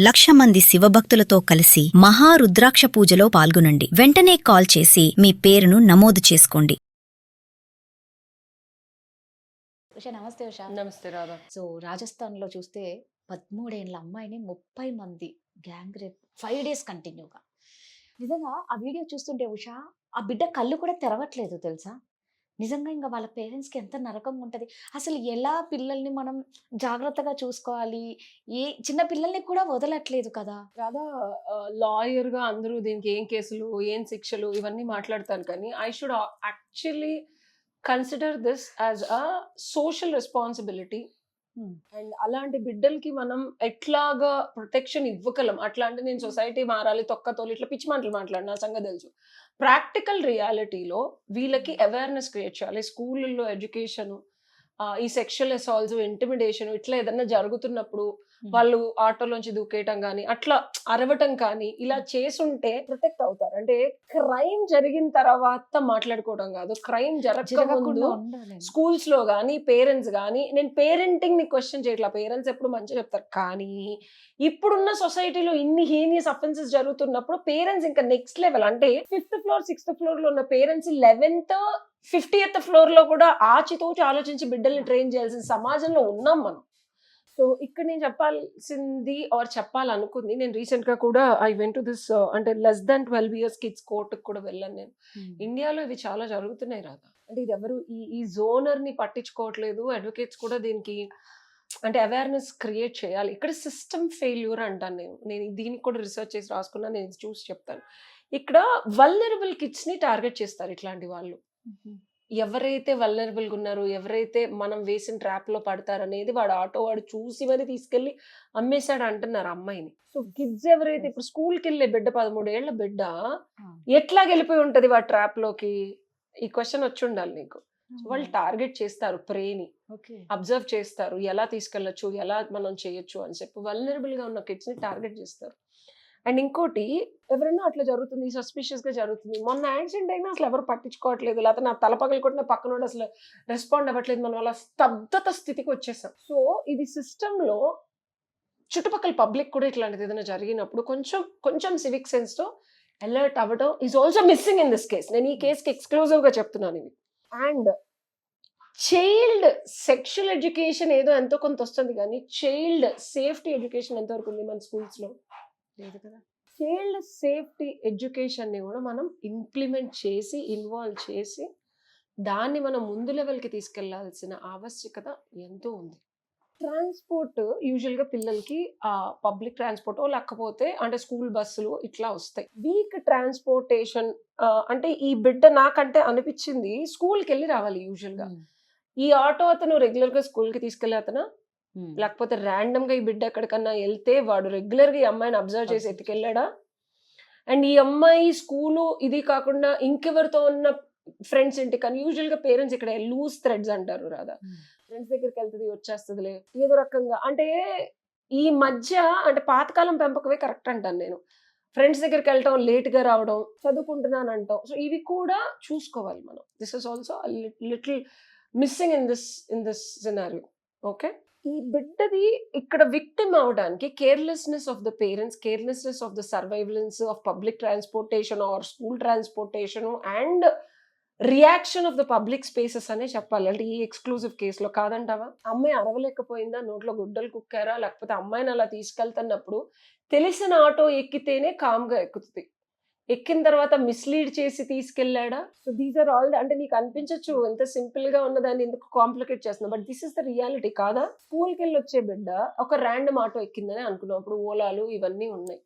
1,00,000 మంది శివభక్తులతో కలిసి మహారుద్రాక్ష పూజలో పాల్గొనండి. వెంటనే కాల్ చేసి మీ పేరును నమోదు చేసుకోండి. ఉషా నమస్తే ఉషా. నమస్తే రాధా. సో రాజస్థాన్లో చూస్తే 13 ఏళ్ల అమ్మాయిని 30 మంది గ్యాంగ్ రేప్ 5 డేస్ కంటిన్యూగా. నిజంగా ఆ వీడియో చూస్తుంటే ఉషా ఆ బిడ్డ కళ్ళు కూడా తెరవట్లేదు తెలుసా. నిజంగా ఇంకా వాళ్ళ పేరెంట్స్కి ఎంత నరకంగా ఉంటుంది. అసలు ఎలా పిల్లల్ని మనం జాగ్రత్తగా చూసుకోవాలి, ఏ చిన్న పిల్లల్ని కూడా వదలట్లేదు కదా. రాధా, లాయర్ గా అందరూ దీనికి ఏం కేసులు, ఏం శిక్షలు ఇవన్నీ మాట్లాడతాను, కానీ I should actually consider this as a social responsibility. And అలాంటి బిడ్డలకి మనం ఎట్లాగా ప్రొటెక్షన్ ఇవ్వగలం. అట్లా అంటే నేను సొసైటీ మారాలి, తొక్కతోలు ఇట్లా పిచ్చి మాటలు మాట్లాడు, నా సంగతి తెలుసు. ప్రాక్టికల్ రియాలిటీలో వీళ్ళకి అవేర్నెస్ క్రియేట్ చేయాలి. స్కూళ్ళల్లో ఎడ్యుకేషన్, ఈ సెక్షువల్ అసాల్ట్స్, ఇంటిమిడేషన్ ఇట్లా ఏదన్నా జరుగుతున్నప్పుడు వాళ్ళు ఆటోలోంచి దూకేయటం కానీ, అట్లా అరవటం కానీ ఇలా చేసుంటే ప్రొటెక్ట్ అవుతారు. అంటే క్రైమ్ జరిగిన తర్వాత మాట్లాడుకోవడం కాదు, క్రైమ్ జరగకముందు స్కూల్స్ లో కానీ పేరెంట్స్ కానీ, నేను పేరెంటింగ్ ని క్వశ్చన్ చేయట్లా, పేరెంట్స్ ఎప్పుడు మంచిగా చెప్తారు, కానీ ఇప్పుడున్న సొసైటీలో ఇన్ని హీనియస్ అఫెన్సెస్ జరుగుతున్నప్పుడు పేరెంట్స్ ఇంకా నెక్స్ట్ లెవెల్. అంటే 5th ఫ్లోర్ 6th ఫ్లోర్ లో ఉన్న పేరెంట్స్ 11th 50th ఫ్లోర్ లో కూడా ఆచితూచి ఆలోచించి బిడ్డల్ని ట్రైన్ చేయాల్సిన సమాజంలో ఉన్నాం మనం. సో ఇక్కడ నేను చెప్పాల్సింది ఆర్ చెప్పాలనుకుంది, నేను రీసెంట్ గా కూడా ఐ వెంట్ టు దిస్ అంటే less than 12 years కిడ్స్ కోర్టుకు కూడా వెళ్ళాను నేను. ఇండియాలో ఇవి చాలా జరుగుతున్నాయి రాదా. అంటే ఇది ఎవరు ఈ జోనర్ ని పట్టించుకోవట్లేదు. అడ్వకేట్స్ కూడా దీనికి అంటే అవేర్నెస్ క్రియేట్ చేయాలి. ఇక్కడ సిస్టమ్ ఫెయిల్యూర్ అంటాను నేను దీనికి కూడా రీసెర్చ్ చేసి రాసుకున్నా, నేను చూసి చెప్తాను. ఇక్కడ వల్నరబుల్ కిడ్స్ ని టార్గెట్ చేస్తారు ఇట్లాంటి వాళ్ళు. ఎవరైతే వల్నరబుల్గా ఉన్నారో, ఎవరైతే మనం వేసిన ట్రాప్ లో పడతారనేది వాడు వాడు చూసి మరి తీసుకెళ్లి అమ్మేశాడు అంటున్నారు అమ్మాయిని. సో కిడ్స్ ఎవరైతే ఇప్పుడు స్కూల్కి వెళ్ళే బిడ్డ, 13 ఏళ్ల బిడ్డ ఎట్లా వెళ్ళిపోయి ఉంటది వాడి ట్రాప్ లోకి, ఈ క్వశ్చన్ వచ్చి ఉండాలి నీకు. వాళ్ళు టార్గెట్ చేస్తారు, ప్రేని అబ్జర్వ్ చేస్తారు, ఎలా తీసుకెళ్లొచ్చు, ఎలా మనం చేయొచ్చు అని చెప్పి వల్నరబుల్ గా ఉన్న కిడ్స్ ని టార్గెట్ చేస్తారు. అండ్ ఇంకోటి, ఎవరైనా అట్లా జరుగుతుంది, సస్పిషియస్ గా జరుగుతుంది, మొన్న యాక్సిడెంట్ అయినా అసలు ఎవరు పట్టించుకోవట్లేదు, లేకపోతే నా తల పగలు కొట్టిన పక్కన అసలు రెస్పాండ్ అవ్వట్లేదు, మనం అలా స్తబ్దత స్థితికి వచ్చేసాం. సో ఇది సిస్టమ్ లో చుట్టుపక్కల పబ్లిక్ కూడా ఇట్లాంటిది ఏదైనా జరిగినప్పుడు కొంచెం సివిక్ సెన్స్ తో అలర్ట్ అవ్వడం is also missing in this case. నేను ఈ కేసుకి ఎక్స్క్లూజివ్ గా చెప్తున్నాను ఇది. అండ్ చైల్డ్ సెక్షువల్ ఎడ్యుకేషన్ ఏదో ఎంతో కొంత వస్తుంది, కానీ చైల్డ్ సేఫ్టీ ఎడ్యుకేషన్ ఎంతవరకు ఉంది మన స్కూల్స్ లో? లేదు కదా. చైల్డ్ సేఫ్టీ ఎడ్యుకేషన్ ని కూడా మనం ఇంప్లిమెంట్ చేసి, ఇన్వాల్వ్ చేసి, దాన్ని మనం ముందు లెవెల్కి తీసుకెళ్లాల్సిన ఆవశ్యకత ఎంతో ఉంది. ట్రాన్స్పోర్ట్ యూజువల్ గా పిల్లలకి పబ్లిక్ ట్రాన్స్పోర్ట్ లేకపోతే అంటే స్కూల్ బస్సులు ఇట్లా వస్తాయి. వీక్ ట్రాన్స్పోర్టేషన్ అంటే ఈ బిడ్డ నాకంటే అనిపించింది స్కూల్కి వెళ్ళి రావాలి యూజువల్ గా. ఈ ఆటో అతను రెగ్యులర్ గా స్కూల్ కి తీసుకెళ్లే అతను, లేకపోతే ర్యాండమ్ గా ఈ బిడ్డ ఎక్కడికన్నా వెళ్తే వాడు రెగ్యులర్ గా ఈ అమ్మాయిని అబ్జర్వ్ చేసి ఎత్తుకెళ్ళాడా? అండ్ ఈ అమ్మాయి స్కూలు ఇది కాకుండా ఇంకెవరితో ఉన్న ఫ్రెండ్స్ ఇంటికి, కానీ యూజువల్ గా పేరెంట్స్ ఇక్కడ లూజ్ థ్రెడ్స్ అంటారు రాదా, ఫ్రెండ్స్ దగ్గరికి వెళ్తుంది వచ్చేస్తుందిలే ఏదో రకంగా. అంటే ఈ మధ్య అంటే పాతకాలం పెంపకమే కరెక్ట్ అంటాను నేను. ఫ్రెండ్స్ దగ్గరికి వెళ్ళటం, లేట్ గా రావడం, చదువుకుంటున్నాను అంటాం. సో ఇవి కూడా చూసుకోవాలి మనం. This is also little missing in this scenario. Okay, ఈ బిడ్డది ఇక్కడ విక్టిమ్ అవడానికి carelessness of the parents, carelessness of the surveillance of public transportation or school transportation and reaction of the public spaces అనే చెప్పాలి. అంటే ఈ ఎక్స్క్లూజివ్ కేసులో కాదంటావా? అమ్మాయి అరవలేకపోయిందా, నోట్లో గుడ్డలు కుక్కారా, లేకపోతే అమ్మాయిని అలా తీసుకెళ్తున్నప్పుడు తెలిసిన ఆటో ఎక్కితేనే కామ్గా ఎక్కుతుంది, ఎక్కిన తర్వాత మిస్లీడ్ చేసి తీసుకెళ్లాడా? సో దీస్ ఆర్ ఆల్ అంటే నీకు అనిపించవచ్చు ఎంత సింపుల్ గా ఉన్నదాన్ని ఎందుకు కాంప్లికేట్ చేస్తున్నా, but this is the reality కాదా? స్కూల్కి వెళ్ళి వచ్చే బిడ్డ ఒక ర్యాండమ్ ఆటో ఎక్కిందని అనుకున్నాం, అప్పుడు ఓలాలు ఇవన్నీ ఉన్నాయి.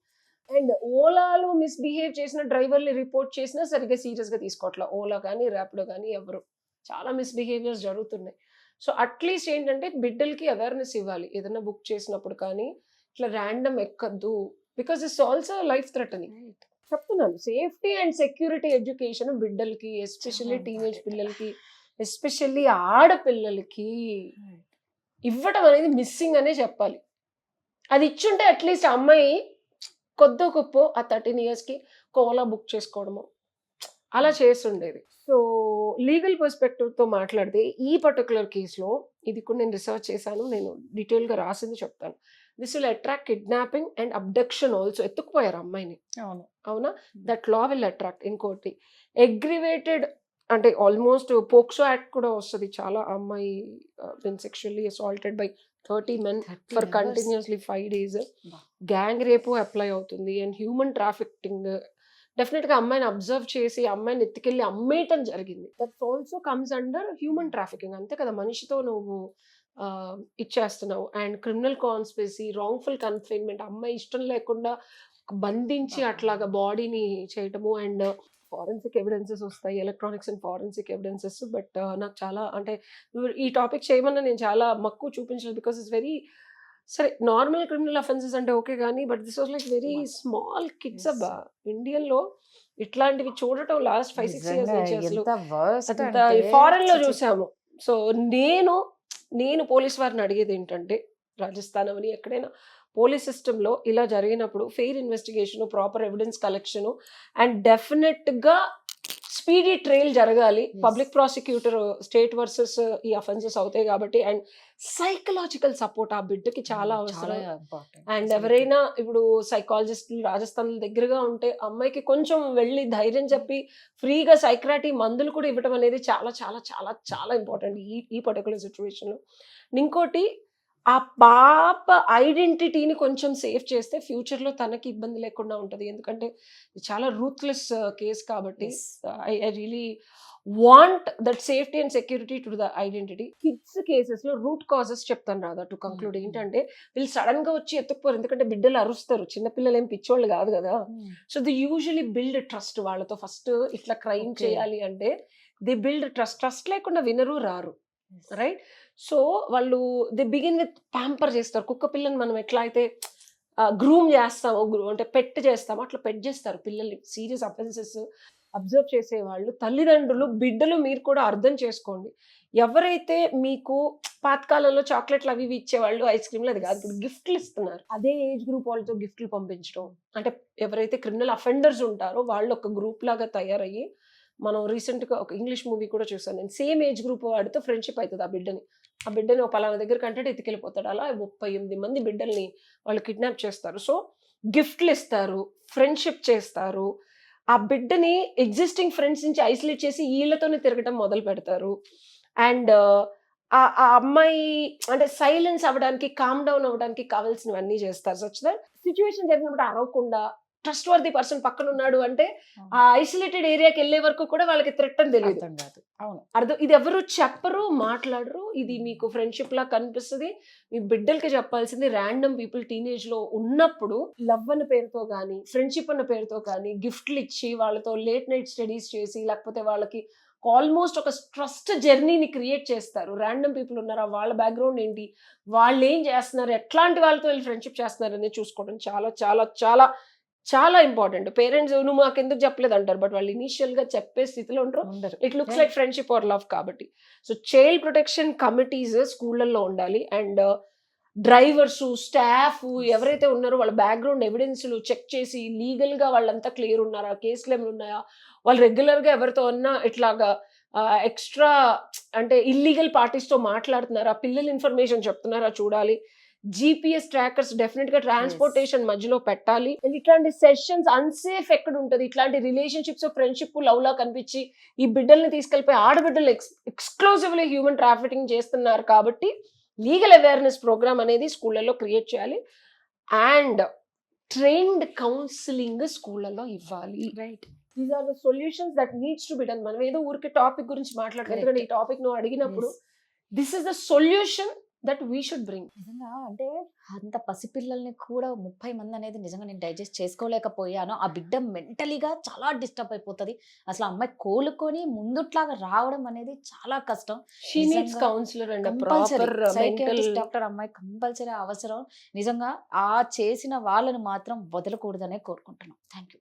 అండ్ ఓలాలు మిస్బిహేవ్ చేసిన డ్రైవర్ని రిపోర్ట్ చేసినా సరిగ్గా సీరియస్ గా తీసుకోవట్లా, ఓలా కానీ ర్యాపిడో కానీ ఎవరు. చాలా మిస్బిహేవియర్స్ జరుగుతున్నాయి. సో అట్లీస్ట్ ఏంటంటే బిడ్డలకి అవేర్నెస్ ఇవ్వాలి, ఏదైనా బుక్ చేసినప్పుడు కానీ ఇట్లా ర్యాండమ్ ఎక్కద్దు, because it's also life threatening. చెప్తున్నాను, సేఫ్టీ అండ్ సెక్యూరిటీ ఎడ్యుకేషన్ బిడ్డలకి, ఎస్పెషల్లీ టీనేజ్ పిల్లలకి, ఎస్పెషల్లీ ఆడపిల్లలకి ఇవ్వడం అనేది మిస్సింగ్ అనే చెప్పాలి. అది ఇచ్చుంటే అట్లీస్ట్ అమ్మాయి కొద్దో గొప్ప ఆ 13 years కి కోలా బుక్ చేసుకోవడము అలా చేస్తుండేది. సో లీగల్ పర్స్పెక్టివ్ తో మాట్లాడితే ఈ పర్టికులర్ కేసులో ఇది కూడా నేను రీసెర్చ్ చేశాను, నేను డీటెయిల్ గా రాసింది చెప్తాను. This will attract kidnapping and abduction also. ఎత్తుకుపోయారు అమ్మాయిని, అవును. అవునా? That law will attract. ఇంకోటి అగ్రివేటెడ్ అంటే ఆల్మోస్ట్ పోక్సో యాక్ట్ కూడా వస్తుంది. చాలా అమ్మాయి been sexually assaulted by 30 men 30 four members. Continuously 5 days. Wow. Gang rape apply అవుతుంది. అండ్ హ్యూమన్ ట్రాఫికింగ్ డెఫినెట్ గా అమ్మాయిని అబ్జర్వ్ చేసి అమ్మాయిని ఎత్తుకెళ్ళి అమ్మేయటం జరిగింది. That also comes under human trafficking. అంతే కదా, మనిషితో నువ్వు ఇచ్చేస్తున్నావు. And criminal conspiracy, wrongful confinement, అమ్మాయి ఇష్టం లేకుండా బంధించి అట్లాగా బాడీని చేయటము. అండ్ ఫారెన్సిక్ ఎవిడెన్సెస్ వస్తాయి, electronics and forensic evidences. But నాకు చాలా అంటే ఈ టాపిక్ చేయమన్నా నేను చాలా మక్కువ చూపించలేదు. బికాస్ ఇట్స్ వెరీ సరే, నార్మల్ క్రిమినల్ అఫెన్సెస్ అంటే ఓకే కానీ, but this was like very small kids. అబ్బా, ఇండియన్లో ఇట్లాంటివి చూడటం లాస్ట్ 5-6 years నుంచి అసలు ఫారెన్ లో చూసాము. సో నేను పోలీస్ వారిని అడిగేది ఏంటంటే, రాజస్థాన్ అవని ఎక్కడైనా పోలీస్ సిస్టంలో ఇలా జరిగినప్పుడు fair investigation, proper evidence collection and definite గా స్పీడీ ట్రయల్ జరగాలి. పబ్లిక్ ప్రాసిక్యూటర్ స్టేట్ వర్సెస్ ఈ అఫెన్సెస్ అవుతాయి కాబట్టి. అండ్ సైకలాజికల్ సపోర్ట్ ఆ బిడ్డకి చాలా అవసరం. అండ్ ఎవరైనా ఇప్పుడు సైకాలజిస్టులు రాజస్థాన్ దగ్గరగా ఉంటే అమ్మాయికి కొంచెం వెళ్ళి ధైర్యం చెప్పి ఫ్రీగా సైక్రాటీ మందులు కూడా ఇవ్వడం అనేది చాలా చాలా చాలా చాలా ఇంపార్టెంట్ ఈ పర్టికులర్ సిచ్యువేషన్ లో. ఇంకోటి, ఆ పాప ఐడెంటిటీని కొంచెం సేఫ్ చేస్తే ఫ్యూచర్ లో తనకి ఇబ్బంది లేకుండా ఉంటది. ఎందుకంటే చాలా రూత్లెస్ కేస్ కాబట్టి I really want that safety and security to the identity. Kids cases లో రూట్ కాజెస్ చెప్తాను రాదా టు కంక్లూడ్. ఏంటంటే వీళ్ళు సడన్ గా వచ్చి ఎత్తుకుపోరు, ఎందుకంటే బిడ్డలు అరుస్తారు, చిన్నపిల్లలు ఏం పిచ్చోళ్ళు కాదు కదా. So the usually build trust వాళ్ళతో. ఫస్ట్ ఇట్లా క్రైమ్ చేయాలి అంటే ది బిల్డ్ ట్రస్ట్ లేకుండా వినరు, రారు, రైట్? సో వాళ్ళు ది బిగిన్ విత్ ప్యాంపర్ చేస్తారు. కుక్క పిల్లని మనం ఎట్లా అయితే గ్రూమ్ చేస్తామో, అంటే పెట్ చేస్తామో అట్లా పెట్ చేస్తారు పిల్లల్ని. సీరియస్ అఫెన్సెస్ అబ్జర్వ్ చేసేవాళ్ళు, తల్లిదండ్రులు, బిడ్డలు మీరు కూడా అర్థం చేసుకోండి. ఎవరైతే మీకు పాతకాలంలో చాక్లెట్లు అవి ఇచ్చేవాళ్ళు, ఐస్ క్రీమ్లు, అది కాదు, ఇప్పుడు గిఫ్ట్లు ఇస్తున్నారు. అదే ఏజ్ గ్రూప్ వాళ్ళతో గిఫ్ట్లు పంపించడం. అంటే ఎవరైతే క్రిమినల్ అఫెండర్స్ ఉంటారో వాళ్ళు ఒక గ్రూప్ లాగా తయారయ్యి, మనం రీసెంట్గా ఒక ఇంగ్లీష్ మూవీ కూడా చూసాను నేను, సేమ్ ఏజ్ గ్రూప్ వాడితో ఫ్రెండ్షిప్ అవుతుంది. ఆ బిడ్డని ఒక పలానా దగ్గర కంటే ఎత్తుకెళ్ళిపోతాడు. అలా 38 మంది బిడ్డల్ని వాళ్ళు కిడ్నాప్ చేస్తారు. సో గిఫ్ట్లు ఇస్తారు, ఫ్రెండ్షిప్ చేస్తారు. ఆ బిడ్డని ఎగ్జిస్టింగ్ ఫ్రెండ్స్ నుంచి ఐసోలేట్ చేసి వీళ్ళతోనే తిరగడం మొదలు పెడతారు. అండ్ ఆ అమ్మాయి అంటే సైలెన్స్ అవ్వడానికి, కామ్ డౌన్ అవ్వడానికి కావాల్సినవన్నీ చేస్తారు. సచ్ దట్ సిచ్యువేషన్ జరిగినప్పుడు అరవకుండా ట్రస్ట్ వర్ది పర్సన్ పక్కన ఉన్నాడు అంటే ఆ ఐసోలేటెడ్ ఏరియాకి వెళ్ళే వరకు కూడా వాళ్ళకి థ్రెట్ అని తెలియదు. అర్థం, ఇది ఎవరు చెప్పరు, మాట్లాడరు. ఇది మీకు ఫ్రెండ్షిప్ లా కనిపిస్తుంది. మీ బిడ్డలకి చెప్పాల్సింది ర్యాండమ్ పీపుల్ టీనేజ్ లో ఉన్నప్పుడు లవ్ అన్న పేరుతో కానీ, ఫ్రెండ్షిప్ అన్న పేరుతో కానీ గిఫ్ట్లు ఇచ్చి వాళ్ళతో లేట్ నైట్ స్టడీస్ చేసి, లేకపోతే వాళ్ళకి ఆల్మోస్ట్ ఒక ట్రస్ట్ జర్నీని క్రియేట్ చేస్తారు. ర్యాండమ్ పీపుల్ ఉన్నారా, వాళ్ళ బ్యాక్గ్రౌండ్ ఏంటి, వాళ్ళు ఏం చేస్తున్నారు, ఎట్లాంటి వాళ్ళతో వీళ్ళు ఫ్రెండ్షిప్ చేస్తున్నారు అనేది చూసుకోవడం చాలా చాలా చాలా చాలా ఇంపార్టెంట్. పేరెంట్స్ నువ్వు మాకు ఎందుకు చెప్పలేదు అంటారు, బట్ వాళ్ళు ఇనీషియల్ గా చెప్పే స్థితిలో ఉంటారు. It looks like friendship are love కాబట్టి. సో చైల్డ్ ప్రొటెక్షన్ కమిటీస్ స్కూళ్ళల్లో ఉండాలి. అండ్ డ్రైవర్స్, స్టాఫ్ ఎవరైతే ఉన్నారో వాళ్ళ బ్యాక్గ్రౌండ్ ఎవిడెన్స్లు చెక్ చేసి లీగల్ గా వాళ్ళంతా క్లియర్ ఉన్నారా, కేసులు ఏమైనా ఉన్నాయా, వాళ్ళు రెగ్యులర్ గా ఎవరితో ఉన్నా ఇట్లాగా ఎక్స్ట్రా అంటే ఇల్లీగల్ పార్టీస్ తో మాట్లాడుతున్నారా, పిల్లల ఇన్ఫర్మేషన్ చెప్తున్నారా చూడాలి. GPS ట్రాకర్స్ డెఫినెట్ గా ట్రాన్స్పోర్టేషన్ మధ్యలో పెట్టాలి. ఇట్లాంటి సెషన్స్ అన్సేఫ్ ఎక్కడ ఉంటుంది, ఇట్లాంటి రిలేషన్షిప్స్, ఫ్రెండ్షిప్ లవ్ లా కనిపించి ఈ బిడ్డల్ని తీసుకెళ్లిపోయి ఆడబిడ్డలు ఎక్స్క్లూజివ్లీ హ్యూమన్ ట్రాఫికింగ్ చేస్తున్నారు కాబట్టి లీగల్ అవేర్నెస్ ప్రోగ్రామ్ అనేది స్కూళ్ళలో క్రియేట్ చేయాలి. అండ్ ట్రైన్డ్ కౌన్సిలింగ్ స్కూళ్ళలో ఇవ్వాలి. Right, these are the solutions that needs to be done. మనం ఏదో ఊరికి టాపిక్ గురించి మాట్లాడతాం, ఎందుకంటే ఈ టాపిక్ నువ్వు అడిగినప్పుడు this is the solution that we should bring. నిజంగా అంటే అంత పసిపిల్లల్ని కూడా 30 మంది అనేది నిజంగా నేను డైజెస్ట్ చేసుకోలేకపోయాను. ఆ బిడ్డ మెంటలీగా చాలా డిస్టర్బ్ అయిపోతుంది. అసలు అమ్మాయి కోలుకొని ముందుట్లాగా రావడం అనేది చాలా కష్టం. She needs counsellor and proper psychiatrist doctor అమ్మాయి కంపల్సరీ అవసరం. నిజంగా ఆ చేసిన వాళ్ళని మాత్రం వదలకూడదనే కోరుకుంటున్నాం. Thank you.